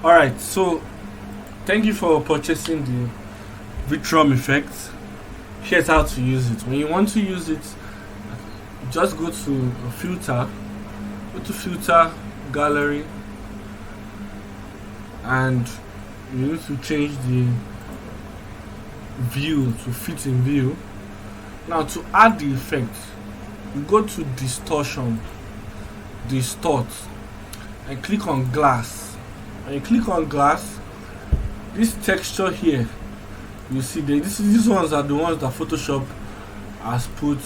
Alright, so thank you for purchasing the Vitrum effect. Here's how to use it. When you want to use it, just go to filter, gallery, and you need to change the view to fit in view. Now to add the effect, you go to distortion, distort, and click on glass. When you click on glass, this texture here, you see these ones are the ones that Photoshop has put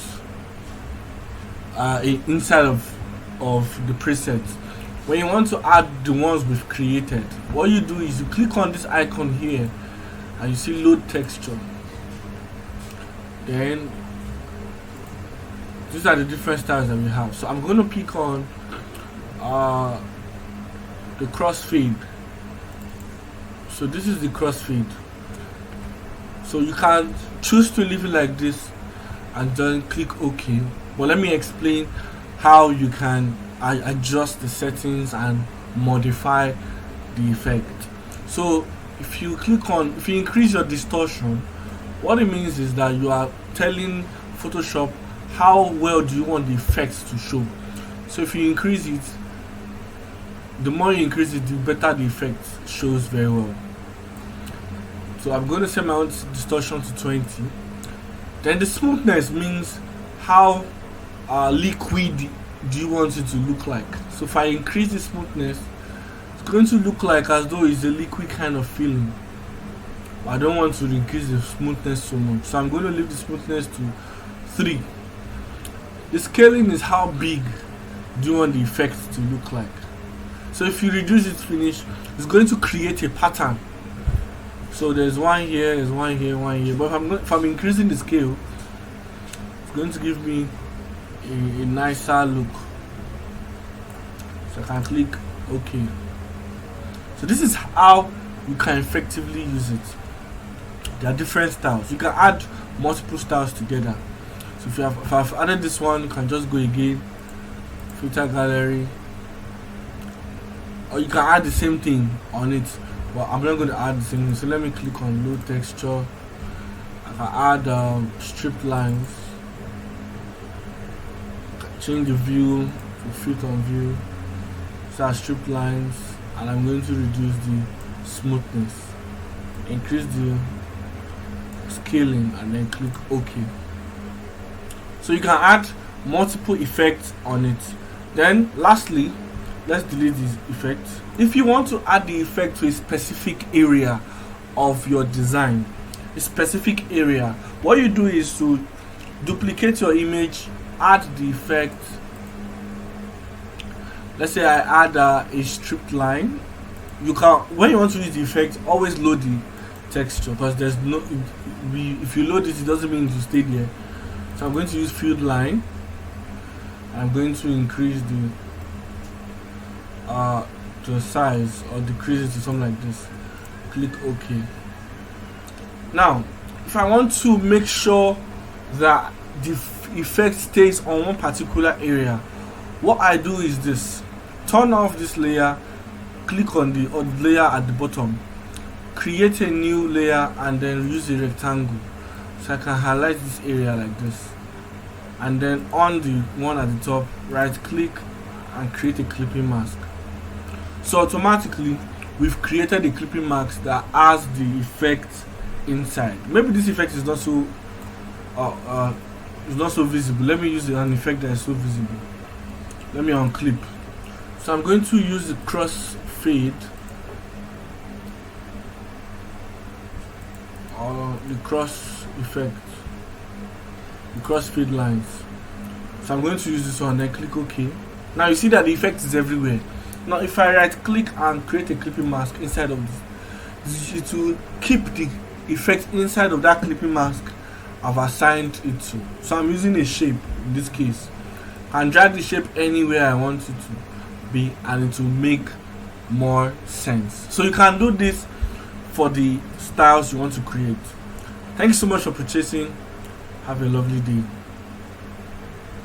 inside of the preset. When you want to add the ones we've created, what you do is you click on this icon here and you see load texture. Then these are the different styles that we have. So I'm going to pick on the crossfade. So this is the crossfade. So you can choose to leave it like this and then click OK. But let me explain how you can adjust the settings and modify the effect. So if you increase your distortion, what it means is that you are telling Photoshop how well do you want the effects to show. So if you increase it, the more you increase it, the better the effect shows very well. So I'm going to set my own distortion to 20. Then the smoothness means how liquid do you want it to look like. So if I increase the smoothness, it's going to look like as though it's a liquid kind of feeling. I don't want to increase the smoothness so much, so I'm going to leave the smoothness to 3. The scaling is how big do you want the effect to look like. So if you reduce it finish, it's going to create a pattern. So there's one here, there's one here, one here. But if I'm increasing the scale, it's going to give me a nicer look. So I can click OK. So this is how you can effectively use it. There are different styles. You can add multiple styles together. So if I've added this one, you can just go again, filter gallery, or you can add the same thing on it. But I'm not going to add the same thing. So let me click on load texture. I can add strip lines. Change the view to fit on view. Start strip lines, and I'm going to reduce the smoothness, increase the scaling, and then click OK. So you can add multiple effects on it. Then lastly, let's delete this effect. If you want to add the effect to a specific area of your design, what you do is to duplicate your image, add the effect. Let's say I add a stripped line. You can, when you want to use the effect, always load the texture, because there's no, if you load it, it doesn't mean to stay there. So I'm going to use field line. I'm going to increase the size or decrease it to something like this. Click OK. Now if I want to make sure that the effect stays on one particular area, what I do is this: turn off this layer, click on the layer at the bottom, create a new layer, and then use a rectangle. So I can highlight this area like this, and then on the one at the top, right click and create a clipping mask. So automatically we've created a clipping mask that has the effect inside. Maybe this effect is not so visible. Let me use an effect that is so visible. Let me unclip. So I'm going to use the cross fade, or the cross effect, the cross fade lines. So I'm going to use this one, then click OK. Now you see that the effect is everywhere. Now if I right click and create a clipping mask inside of this, it will keep the effect inside of that clipping mask I've assigned it to. So I'm using a shape in this case, and drag the shape anywhere I want it to be, and it will make more sense. So you can do this for the styles you want to create. Thank you so much for purchasing. Have a lovely day.